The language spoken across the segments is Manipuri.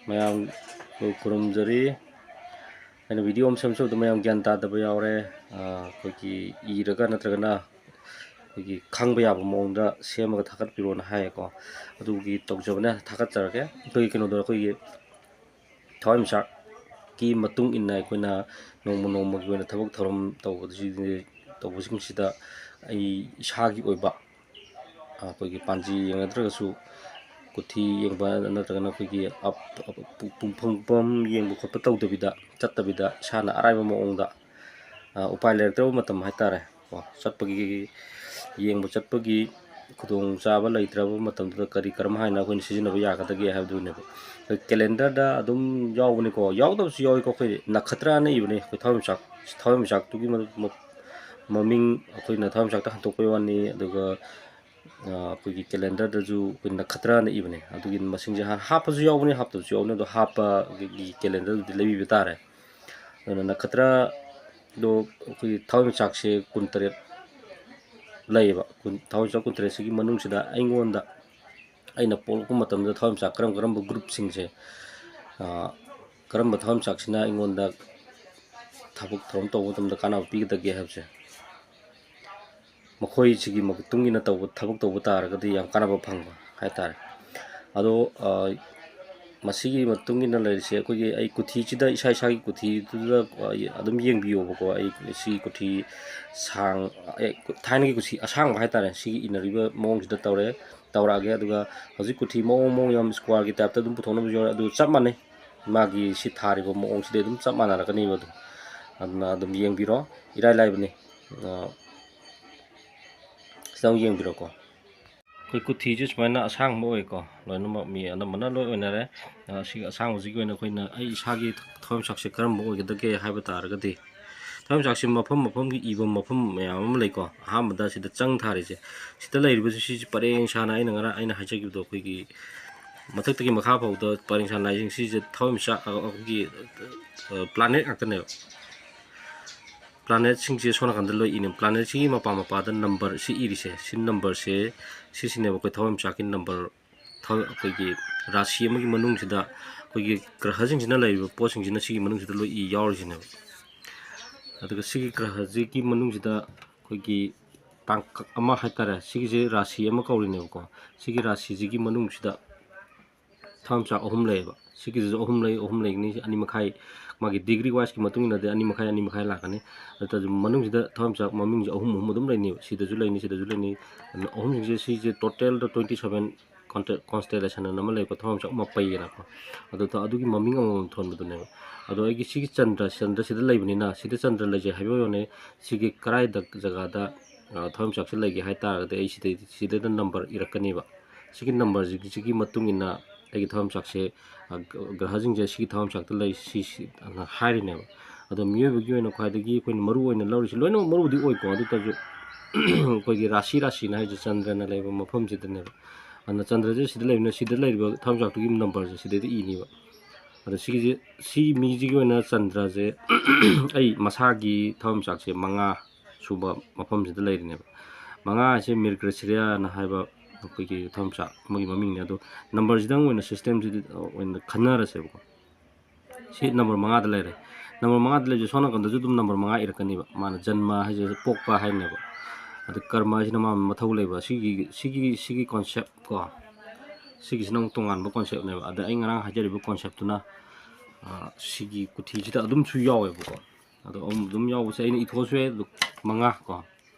ꯃꯌꯥꯝ ꯈꯨꯔꯨꯝꯖꯔꯤ ꯑꯩꯅ ꯚꯤꯗꯤꯑꯣ ꯑꯃ ꯁꯦꯝꯖꯕꯗ ꯃꯌꯥꯝ ꯒ꯭ꯌꯥꯟ ꯇꯥꯗꯕ ꯌꯥꯎꯔꯦ ꯑꯩꯈꯣꯏꯒꯤ ꯏꯔꯒ ꯅꯠꯇ꯭ꯔꯒꯅ ꯑꯩꯈꯣꯏꯒꯤ ꯈꯪꯕ ꯌꯥꯕ ꯃꯑꯣꯡꯗ ꯁꯦꯝꯃꯒ ꯊꯥꯒꯠꯄꯤꯔꯣꯅ ꯍꯥꯏꯌꯦꯀꯣ ꯑꯗꯨꯒꯤ ꯇꯧꯖꯕꯅꯦ ꯊꯥꯒꯠꯆꯔꯒꯦ ꯑꯩꯈꯣꯏꯒꯤ ꯀꯩꯅꯣꯗꯣ ꯑꯩꯈꯣꯏꯒꯤ ꯊꯋꯥꯟꯃꯤꯆꯥꯛꯀꯤ ꯃꯇꯨꯡ ꯏꯟꯅ ꯑꯩꯈꯣꯏꯅ ꯅꯣꯡꯃ ꯅꯣꯡꯃꯒꯤ ꯑꯣꯏꯅ ꯊꯕꯛ ꯊꯧꯔꯝ ꯇꯧꯕꯁꯤꯡꯁꯤꯗ ꯑꯩ ꯏꯁꯥꯒꯤ ꯑꯣꯏꯕ ꯑꯩꯈꯣꯏꯒꯤ ꯄꯥꯟꯖꯤ ꯌꯦꯡꯅꯗ꯭ꯔꯒꯁꯨ ꯀꯨꯊꯤ ꯌꯦꯡꯕ ꯅꯠꯇ꯭ꯔꯒꯅ ꯑꯩꯈꯣꯏꯒꯤ ꯄꯨꯡꯐꯝ ꯌꯦꯡꯕ ꯈꯣꯠꯄ ꯇꯧꯗꯕꯤꯗ ꯆꯠꯇꯕꯤꯗ ꯏꯁꯥꯅ ꯑꯔꯥꯏꯕ ꯃꯑꯣꯡꯗ ꯎꯄꯥꯏ ꯂꯩꯔꯛꯇ꯭ꯔꯕ ꯃꯇꯝ ꯍꯥꯏꯇꯥꯔꯦ ꯆꯠꯄꯒꯤ ꯌꯦꯡꯕ ꯆꯠꯄꯒꯤ ꯈꯨꯗꯣꯡꯆꯥꯕ ꯂꯩꯇ꯭ꯔꯕ ꯃꯇꯝꯗꯨꯗ ꯀꯔꯝ ꯍꯥꯏꯅ ꯑꯩꯈꯣꯏꯅ ꯁꯤꯖꯤꯟꯅꯕ ꯌꯥꯒꯗꯒꯦ ꯍꯥꯏꯕꯗꯨꯅꯦꯕ ꯀꯦꯂꯦꯟꯗꯔꯗ ꯑꯗꯨꯝ ꯌꯥꯎꯕꯅꯤꯀꯣ ꯌꯥꯎꯗꯕꯁꯨ ꯌꯥꯎꯏꯀꯣ ꯑꯩꯈꯣꯏ ꯅꯈꯠꯇ꯭ꯔꯥꯅ ꯏꯕꯅꯦ ꯑꯩꯈꯣꯏ ꯊꯋꯥꯟꯃꯤꯆꯥꯛꯇꯨꯒꯤ ꯃꯃꯤꯡ ꯑꯩꯈꯣꯏꯅ ꯊꯋꯥꯟꯃꯤꯆꯥꯛꯇ ꯍꯟꯗꯣꯛꯄꯩ ꯋꯥꯅꯤ ꯑꯗꯨꯒ ꯑꯩꯈꯣꯏꯒꯤ ꯀꯦꯂꯦꯟꯗꯔꯗꯁꯨ ꯑꯩꯈꯣꯏ ꯅꯈꯠꯇ꯭ꯔꯥꯅ ꯏꯕꯅꯦ ꯑꯗꯨꯒꯤ ꯃꯁꯤꯡꯁꯦ ꯍꯥꯞꯄꯁꯨ ꯌꯥꯎꯕꯅꯤ ꯍꯥꯞꯇꯕꯁꯨ ꯌꯥꯎꯕꯅꯤ ꯑꯗꯣ ꯍꯥꯞꯄꯒꯤ ꯀꯦꯂꯦꯟꯗꯔꯗꯨꯗꯤ ꯂꯩꯕꯤꯕ ꯇꯥꯔꯦ ꯑꯗꯨꯅ ꯅꯈꯠꯇ꯭ꯔꯥꯗꯣ ꯑꯩꯈꯣꯏꯒꯤ ꯊꯋꯥꯟꯃꯤꯆꯥꯛꯁꯦ 13 ꯂꯩꯌꯦꯕ ꯊꯋꯥꯟꯃꯤꯆꯥꯛ 13ꯁꯤꯒꯤ ꯃꯅꯨꯡꯁꯤꯗ ꯑꯩꯅ ꯄꯣꯛꯂꯛꯄ ꯃꯇꯝꯗ ꯊꯋꯥꯟꯃꯤꯆꯥꯛ ꯀꯔꯝꯕ ꯒ꯭ꯔꯨꯞꯁꯤꯡꯁꯦ ꯀꯔꯝꯕ ꯊꯋꯥꯟꯃꯤꯆꯥꯛꯁꯤꯅ ꯑꯩꯉꯣꯟꯗ ꯊꯕꯛ ꯊꯧꯔꯝ ꯇꯧꯕ ꯃꯇꯝꯗ ꯀꯥꯟꯅꯕ ꯄꯤꯒꯗꯒꯦ ꯍꯥꯏꯕꯁꯦ ꯃꯈꯣꯏꯁꯤꯒꯤ ꯃꯇꯨꯡ ꯏꯟꯅ ꯊꯕꯛ ꯇꯧꯕ ꯇꯥꯔꯒꯗꯤ ꯌꯥꯝ ꯀꯥꯟꯅꯕ ꯐꯪꯕ ꯍꯥꯏꯇꯥꯔꯦ ꯑꯗꯣ ꯃꯁꯤꯒꯤ ꯃꯇꯨꯡ ꯏꯟꯅ ꯂꯩꯔꯤꯁꯦ ꯑꯩꯈꯣꯏꯒꯤ ꯑꯩ ꯀꯨꯊꯤꯁꯤꯗ ꯏꯁꯥꯒꯤ ꯀꯨꯊꯤꯗꯨꯗ ꯑꯗꯨꯝ ꯌꯦꯡꯕꯤꯌꯣꯕꯀꯣ ꯑꯩ ꯁꯤ ꯀꯨꯊꯤ ꯊꯥꯏꯅꯒꯤ ꯀꯨꯊꯤ ꯑꯁꯥꯡꯕ ꯍꯥꯏꯇꯥꯔꯦ ꯁꯤꯒꯤ ꯏꯟꯅꯔꯤꯕ ꯃꯑꯣꯡꯁꯤꯗ ꯇꯧꯔꯛꯑꯒꯦ ꯑꯗꯨꯒ ꯍꯧꯖꯤꯛ ꯀꯨꯊꯤ ꯃꯑꯣꯡ ꯌꯥꯝ ꯁ꯭ꯀ꯭ꯋꯥꯔꯒꯤ ꯇꯥꯏꯞꯇ ꯑꯗꯨꯝ ꯄꯨꯊꯣꯛꯅꯕꯁꯨ ꯌꯥꯎꯔꯦ ꯑꯗꯨ ꯆꯞ ꯃꯥꯟꯅꯩ ꯃꯥꯒꯤ ꯁꯤ ꯊꯥꯔꯤꯕ ꯃꯑꯣꯡꯁꯤꯗꯤ ꯑꯗꯨꯝ ꯆꯞ ꯃꯥꯟꯅꯔꯛꯀꯅꯦꯕ ꯑꯗꯨꯅ ꯑꯗꯨꯝ ꯌꯦꯡꯕꯤꯔꯣ ꯏꯔꯥꯏ ꯂꯥꯏꯕꯅꯤ ꯁꯤꯗ ꯑꯃꯨꯛ ꯌꯦꯡꯕꯤꯔꯣꯀꯣ ꯑꯩꯈꯣꯏ ꯀꯨꯊꯤꯁꯦ ꯁꯨꯃꯥꯏꯅ ꯑꯁꯥꯡꯕ ꯑꯣꯏꯀꯣ ꯂꯣꯏꯅꯃꯛ ꯃꯤ ꯑꯅꯝꯕꯅ ꯂꯣꯏ ꯑꯣꯏꯅꯔꯦ ꯁꯤꯒꯤ ꯑꯁꯥꯡꯕꯁꯤꯒꯤ ꯑꯣꯏꯅ ꯑꯩꯈꯣꯏꯅ ꯑꯩ ꯏꯁꯥꯒꯤ ꯊꯋꯥꯟꯃꯤꯆꯥꯛꯁꯦ ꯀꯔꯝꯕ ꯑꯣꯏꯒꯗꯒꯦ ꯍꯥꯏꯕ ꯇꯥꯔꯒꯗꯤ ꯊꯋꯥꯟꯃꯤꯆꯥꯛꯁꯦ ꯃꯐꯝꯒꯤ ꯏꯕ ꯃꯐꯝ ꯃꯌꯥꯝ ꯑꯃ ꯂꯩꯀꯣ ꯑꯍꯥꯟꯕꯗ ꯁꯤꯗ ꯆꯪ ꯊꯥꯔꯤꯁꯦ ꯁꯤꯗ ꯂꯩꯔꯤꯕꯁꯤ ꯁꯤꯁꯦ ꯄꯔꯦꯡ ꯁꯥꯅ ꯑꯩꯅ ꯍꯥꯏꯖꯈꯤꯕꯗꯣ ꯑꯩꯈꯣꯏꯒꯤ ꯃꯊꯛꯇꯒꯤ ꯃꯈꯥ ꯐꯥꯎꯗ ꯄꯔꯦꯡ ꯁꯥꯅ ꯍꯥꯏꯁꯤꯡ ꯁꯤꯁꯦ ꯊꯋꯥꯟꯃꯤꯆꯥꯛ ꯑꯩꯈꯣꯏꯒꯤ ꯄ꯭ꯂꯥꯅꯦꯠ ꯉꯥꯛꯇꯅꯦꯕ ꯄ꯭ꯂꯥꯅꯦꯠꯁꯤꯡꯁꯦ ꯁꯣꯝ ꯅꯥꯀꯟꯗ ꯂꯣꯏ ꯏꯅꯦ ꯄ꯭ꯂꯥꯅꯦꯠꯁꯤꯒꯤ ꯃꯄꯥꯗ ꯅꯝꯕꯔ ꯁꯤ ꯏꯔꯤꯁꯦ ꯁꯤ ꯅꯝꯕꯔꯁꯦ ꯁꯤꯁꯤꯅꯦꯕ ꯑꯩꯈꯣꯏ ꯊꯋꯥꯟꯃꯤꯆꯥꯛꯀꯤ ꯅꯝꯕꯔ ꯑꯩꯈꯣꯏꯒꯤ ꯔꯥꯁꯤ ꯑꯃꯒꯤ ꯃꯅꯨꯡꯁꯤꯗ ꯑꯩꯈꯣꯏꯒꯤ ꯒ꯭ꯔꯍꯁꯤꯡꯁꯤꯅ ꯂꯩꯔꯤꯕ ꯄꯣꯠꯁꯤꯡꯁꯤꯅ ꯁꯤꯒꯤ ꯃꯅꯨꯡꯁꯤꯗ ꯂꯣꯏ ꯌꯥꯎꯔꯤꯁꯤꯅꯦꯕ ꯑꯗꯨꯒ ꯁꯤꯒꯤ ꯒ꯭ꯔꯍꯁꯤꯒꯤ ꯃꯅꯨꯡꯁꯤꯗ ꯑꯩꯈꯣꯏꯒꯤ ꯇꯥꯡꯀꯛ ꯑꯃ ꯍꯥꯏꯇꯥꯔꯦ ꯁꯤꯒꯤꯁꯦ ꯔꯥꯁꯤ ꯑꯃ ꯀꯧꯔꯤꯅꯦꯕꯀꯣ ꯁꯤꯒꯤ ꯔꯥꯁꯤꯁꯤꯒꯤ ꯃꯅꯨꯡꯁꯤꯗ ꯊꯋꯥꯟꯃꯤꯆꯥꯛ 3 ꯂꯩꯌꯦꯕ ꯁꯤꯒꯤꯁꯤꯁꯨ 3 ꯂꯩꯒꯅꯤ 2.5 ꯃꯥꯒꯤ ꯗꯤꯒ꯭ꯔꯤ ꯋꯥꯏꯁꯀꯤ ꯃꯇꯨꯡ ꯏꯟꯅꯗꯤ 2.5 ꯂꯥꯛꯀꯅꯤ ꯑꯗꯨ ꯃꯅꯨꯡꯁꯤꯗ ꯊꯋꯥꯟꯃꯤꯆꯥꯛ ꯃꯃꯤꯡꯁꯦ 3 ꯑꯗꯨꯝ ꯂꯩꯅꯦꯕ ꯁꯤꯗꯁꯨ ꯂꯩꯅꯤ ꯑꯗꯨꯅ ꯑꯍꯨꯝꯁꯤꯡꯁꯦ ꯁꯤꯁꯦ ꯇꯣꯇꯦꯜꯗ 27 ꯀꯣꯟꯁꯇꯦꯂꯦꯁꯟ ꯑꯃ ꯂꯩꯀꯣ ꯊꯋꯥꯟꯃꯤꯆꯥꯛ ꯃꯄꯩꯅꯀꯣ ꯑꯗꯨꯒꯤ ꯃꯃꯤꯡ ꯑꯃꯃꯝ ꯊꯣꯟꯕꯗꯨꯅꯦꯕ ꯑꯗꯣ ꯑꯩꯒꯤ ꯁꯤꯒꯤ ꯆꯟꯗ꯭ꯔꯁꯤꯗ ꯂꯩꯕꯅꯤꯅ ꯁꯤꯗ ꯆꯟꯗ꯭ꯔ ꯂꯩꯖꯩ ꯍꯥꯏꯕ ꯋꯥꯅꯦ ꯁꯤꯒꯤ ꯀꯔꯥꯏꯗ ꯖꯒꯥꯗ ꯊꯋꯥꯟꯃꯤꯆꯥꯛꯁꯦ ꯂꯩꯒꯦ ꯍꯥꯏꯇꯥꯔꯒꯗꯤ ꯑꯩ ꯁꯤꯗꯩꯗ ꯅꯝꯕꯔ ꯏꯔꯛꯀꯅꯦꯕ ꯁꯤꯒꯤ ꯅꯝꯕꯔꯁꯤꯒꯤ ꯃꯇꯨꯡ ꯏꯟꯅ ꯑꯩꯒꯤ ꯊꯋꯥꯟꯃꯤꯆꯥꯛꯁꯦ ꯒ꯭ꯔꯍꯁꯤꯡꯁꯦ ꯁꯤꯒꯤ ꯊꯋꯥꯟꯃꯤꯆꯥꯛꯇ ꯂꯩ ꯍꯥꯏꯔꯤꯅꯦꯕ ꯑꯗꯣ ꯃꯤꯑꯣꯏꯕꯒꯤ ꯑꯣꯏꯅ ꯈ꯭ꯋꯥꯏꯗꯒꯤ ꯑꯩꯈꯣꯏꯅ ꯃꯔꯨ ꯑꯣꯏꯅ ꯂꯧꯔꯤꯁꯤ ꯂꯣꯏꯅꯃꯛ ꯃꯔꯨꯗꯤ ꯑꯣꯏꯀꯣ ꯑꯗꯨ ꯑꯣꯏꯇꯥꯔꯁꯨ ꯑꯩꯈꯣꯏꯒꯤ ꯔꯥꯁꯤꯅ ꯍꯥꯏꯁꯦ ꯆꯟꯗ꯭ꯔꯅ ꯂꯩꯕ ꯃꯐꯝꯁꯤꯗꯅꯦꯕ ꯑꯗꯨꯅ ꯆꯟꯗ꯭ꯔꯁꯦ ꯁꯤꯗ ꯂꯩꯔꯤꯕ ꯊꯋꯥꯟꯃꯤꯆꯥꯛꯇꯨꯒꯤ ꯅꯝꯕꯔꯁꯦ ꯁꯤꯗꯩꯗ ꯏꯅꯦꯕ ꯑꯗꯣ ꯁꯤ ꯃꯤꯁꯤꯒꯤ ꯑꯣꯏꯅ ꯆꯟꯗ꯭ꯔꯁꯦ ꯑꯩ ꯃꯁꯥꯒꯤ ꯊꯋꯥꯟꯃꯤꯆꯥꯛꯁꯦ 5 ꯁꯨꯕ ꯃꯐꯝꯁꯤꯗ ꯂꯩꯔꯤꯅꯦꯕ 5 ꯍꯥꯏꯁꯦ ꯃꯤꯔꯒꯁꯤꯔꯤꯌꯥꯅ ꯍꯥꯏꯕ ꯑꯩꯈꯣꯏꯒꯤ ꯊꯋꯥꯟꯃꯤꯆꯥꯛ ꯑꯃꯒꯤ ꯃꯃꯤꯡꯅꯦ ꯑꯗꯣ ꯅꯝꯕꯔꯁꯤꯗꯪ ꯑꯣꯏꯅ ꯁꯤꯁꯇꯦꯝꯁꯤꯗ ꯑꯣꯏꯅ ꯈꯟꯅꯔꯁꯦꯕꯀꯣ ꯁꯤ ꯅꯝꯕꯔ 5ꯗ ꯂꯩꯔꯦ ꯅꯝꯕꯔ 5ꯗ ꯂꯩꯔꯤꯁꯦ ꯁꯣꯝ ꯅꯥꯀꯟꯗꯁꯨ ꯑꯗꯨꯝ ꯅꯝꯕꯔ 5 ꯏꯔꯛꯀꯅꯦꯕ ꯃꯥꯅ ꯖꯟꯃ ꯍꯥꯏꯁꯦ ꯄꯣꯛꯄ ꯍꯥꯏꯅꯦꯕ ꯑꯗꯨ ꯀꯔꯃ ꯍꯥꯏꯁꯤꯅ ꯃꯥ ꯃꯊꯧ ꯂꯩꯕ ꯁꯤꯒꯤ ꯀꯣꯟꯁꯦꯞ ꯀꯣ ꯁꯤꯒꯤꯁꯤꯅ ꯑꯃꯨꯛ ꯇꯣꯉꯥꯟꯕ ꯀꯣꯟꯁꯦꯞꯅꯦꯕ ꯑꯗ ꯑꯩ ꯉꯔꯥꯡ ꯍꯥꯏꯖꯔꯤꯕ ꯀꯣꯟꯁꯦꯞꯇꯨꯅ ꯁꯤꯒꯤ ꯀꯨꯊꯤꯁꯤꯗ ꯑꯗꯨꯝꯁꯨ ꯌꯥꯎꯋꯦꯕꯀꯣ ꯑꯗꯣ ꯑꯗꯨꯝ ꯌꯥꯎꯕꯁꯦ ꯑꯩꯅ ꯏꯊꯣꯛꯑꯁꯨ ꯌꯥꯏ ꯑꯗꯨ 5 ꯀꯣ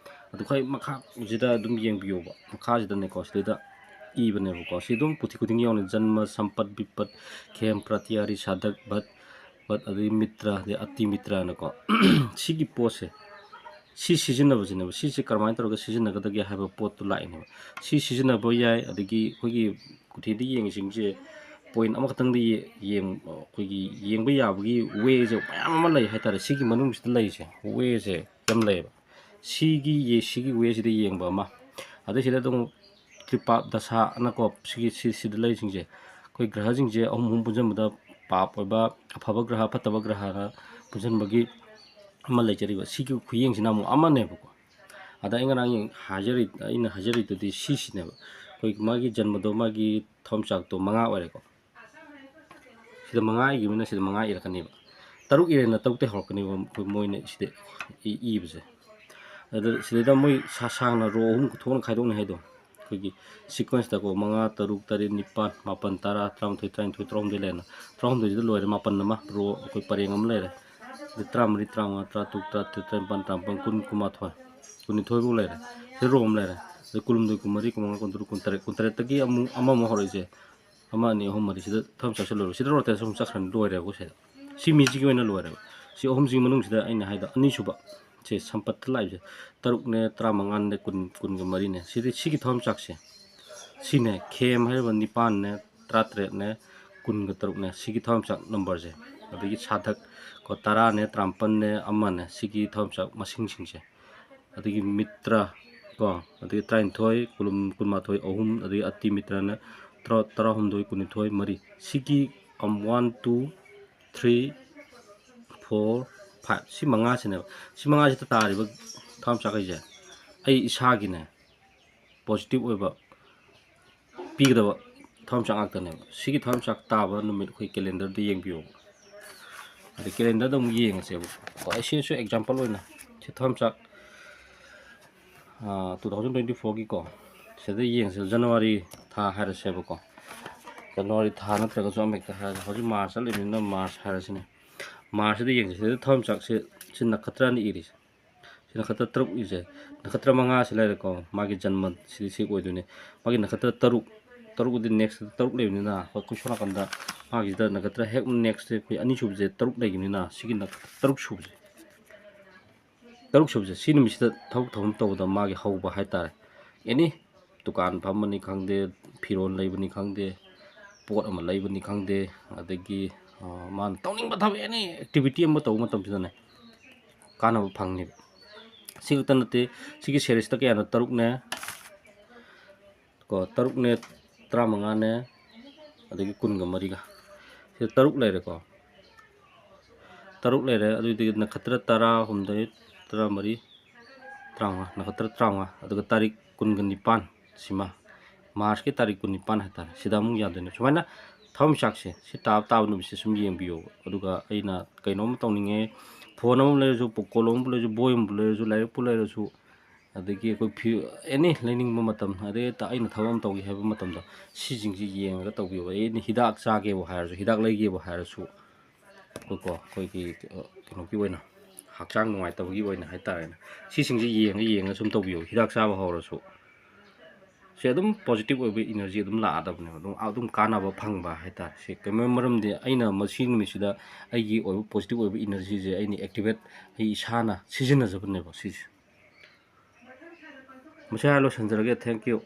ꯑꯗꯨ ꯈ꯭ꯋꯥꯏ ꯃꯈꯥꯁꯤꯗ ꯑꯗꯨꯝ ꯌꯦꯡꯕꯤꯌꯣꯕ ꯃꯈꯥꯁꯤꯗꯅꯦꯀꯣ ꯁꯤꯗꯩꯗ ꯏꯕꯅꯦꯕꯀꯣ ꯁꯤ ꯑꯗꯨꯝ ꯀꯨꯊꯤ ꯈꯨꯗꯤꯡꯒꯤ ꯌꯥꯎꯅꯤ ꯖꯟꯃ ꯁꯝꯄꯠ ꯕꯤꯄꯠ ꯈꯦꯝ ꯄ꯭ꯔꯇꯤꯌꯥꯔꯤ ꯁꯥꯗꯛ ꯚꯠ ꯑꯗꯒꯤ ꯃꯤꯇ꯭ꯔ ꯑꯗꯩ ꯑꯇꯤ ꯃꯤꯇ꯭ꯔꯅꯀꯣ ꯁꯤꯒꯤ ꯄꯣꯠꯁꯦ ꯁꯤ ꯁꯤꯖꯤꯟꯅꯕꯁꯤꯅꯦꯕ ꯁꯤꯁꯦ ꯀꯔꯝꯍꯥꯏꯅ ꯇꯧꯔꯒ ꯁꯤꯖꯤꯟꯅꯒꯗꯒꯦ ꯍꯥꯏꯕ ꯄꯣꯠꯇꯨ ꯂꯥꯛꯏꯅꯦꯕ ꯁꯤ ꯁꯤꯖꯤꯟꯅꯕ ꯌꯥꯏ ꯑꯗꯒꯤ ꯑꯩꯈꯣꯏꯒꯤ ꯀꯨꯊꯤꯗ ꯌꯦꯡꯉꯤꯁꯤꯡꯁꯦ ꯄꯣꯏꯟ ꯑꯃꯈꯛꯇꯪꯗ ꯑꯩꯈꯣꯏꯒꯤ ꯌꯦꯡꯕ ꯌꯥꯕꯒꯤ ꯋꯦꯁꯦ ꯃꯌꯥꯝ ꯑꯃ ꯂꯩ ꯍꯥꯏꯇꯥꯔꯦ ꯁꯤꯒꯤ ꯃꯅꯨꯡꯁꯤꯗ ꯂꯩꯔꯤꯁꯦ ꯋꯦꯁꯦ ꯌꯥꯝ ꯂꯩꯌꯦꯕ ꯁꯤꯒꯤ ꯋꯦꯁꯤꯗ ꯌꯦꯡꯕ ꯑꯃ ꯑꯗꯩ ꯁꯤꯗ ꯑꯗꯨꯝ ꯇ꯭ꯔꯤꯄꯥꯞ ꯗꯁꯥꯅꯀꯣ ꯁꯤꯗ ꯂꯩꯔꯤꯁꯤꯡꯁꯦ ꯑꯩꯈꯣꯏ ꯒ꯭ꯔꯍꯁꯤꯡꯁꯦ ꯑꯍꯨꯝ ꯄꯨꯟꯁꯤꯟꯕꯗ ꯄꯥꯞ ꯑꯣꯏꯕ ꯑꯐꯕ ꯒ꯭ꯔꯍ ꯐꯠꯇꯕ ꯒ꯭ꯔꯍꯅ ꯄꯨꯟꯁꯤꯟꯕꯒꯤ ꯑꯃ ꯂꯩꯖꯔꯤꯕ ꯁꯤꯒꯤ ꯈꯨꯌꯦꯡꯁꯤꯅ ꯑꯃꯨꯛ ꯑꯃꯅꯦꯕꯀꯣ ꯑꯗ ꯑꯩꯅ ꯍꯥꯏꯖꯔꯤꯗꯨꯗꯤ ꯁꯤꯁꯤꯅꯦꯕ ꯑꯩꯈꯣꯏ ꯃꯥꯒꯤ ꯖꯟꯃꯗꯣ ꯃꯥꯒꯤ ꯊꯋꯥꯟꯃꯤꯆꯥꯛꯇꯣ 5 ꯑꯣꯏꯔꯦꯀꯣ sida manga igimina sida manga irakani ba taruk irena taruk te horkani ba moine sida ibse ada sida moi sasang na ro hum thon khaidong na haido kogi sequence ta ko manga taruk tari nipan mapan tara tram thoi train thoi trom de lena trom de loire mapan nama ro koi pareng am lere de tram ri tram tra tuk tra tra pan tram pan kun kuma thoi kuni thoi bu lere se rom lere de kulum de kumari kumanga kontur kuntare tagi amu ama mo horoise ama ni hom mari sida tham sa selo sida rote sum sakhan loire ko se si mi ji wena loire si hom ji manung sida aina haida ani suba se sampat lai je taruk ne tramangan ne kun ga mari ne sidi sigi tham sak se sine khem hai ban nipan ne tratre ne kun ga taruk ne sigi tham sak number je adagi sadak ko tara ne trampan ne amma ne sigi tham sak masing sing se adagi mitra ko adagi train thoi kulum kunma thoi ohum adagi ati mitra ne tara hum doi kuni thoi mari sigi 1 2 3 4 5 si manga sine si manga si tari ba tham sak ai je ai isa gi ne positive oiba pigdaba tham sak ak ne sigi tham sak ta ba numit khoi calendar de yeng biyo adi calendar dom yeng se ko ai se example oina si tham sak 2024 gi ko se de yeng se January tha har se ba ko January tha na tra ga so mek ta ha hoji March le ni na March har sine March de yeng se tham sak se sin nakatra ni iris sin nakatra truk ise nakatra manga se le ko magi janma si ko dune magi nakatra taruk di next taruk le ni na ko kusona kanda magi da nakatra hek next ko ani sub je taruk le ni na sigi nak taruk sub je sin mi sida thau thom to da magi hauba hai tar any dukan phamani khangde phiron leibani khangde pot ama leibani khangde adagi man tawning ba thab any activity am to matam sida ne kana phangni sigi tanate sigi series ta kya na taruk ne ko taruk ne tramanga ne adagi kun ga mari ga se taruk le re ko taruk le re adu di nakatra tara humdai tara mari tranga nakatra tranga aduga tarik kun ga nipan sima March ki tarik kun nipan hata sida mung ya de sumaina thom sak se si tab nu se sum yeng biyo aduga aina kainom tawninge phone am le ju pokolom le ju boyum le ju lai pu le ju adagi ko phi any learning ma matam ade ta aina thawam tawgi haba matam da si jing ji yeng ga tawbiyo ai hidak cha ge bo har ju hidak lai ge bo har su ko ki kino ki oina hakchang nuai tawgi oina hai tare na si sing ji yeng sum tawbiyo hidak cha ba hawra su se adum positive oibe energy adum la adabne adum kana ba phangba hai tar se kememaram de aina machine mi sida aigi oibe positive oibe energy je aini activate ai isana season na jabne ba si Masaya lo sanjarage thank you